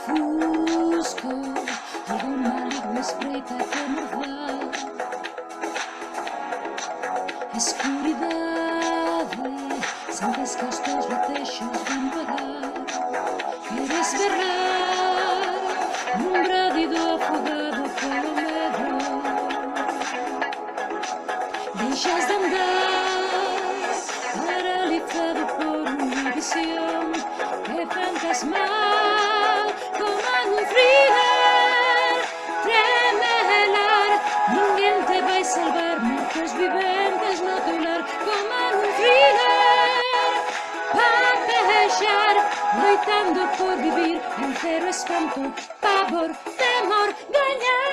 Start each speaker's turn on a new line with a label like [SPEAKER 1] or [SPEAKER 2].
[SPEAKER 1] Fusco, algún maligno espreita que morder. Escuridade, sentes que os teus latexos vão pagar. Queres berrar num bradido afogado pelo medo. Deixas de andar, paralisado por uma visão que fantasmal, como un thriller, tremelar. Ninguém te vai salvar, mortos viventes no teu lar, como un thriller, papejar, loitando por vivir, vencer o espanto, pavor, temor, ganhar.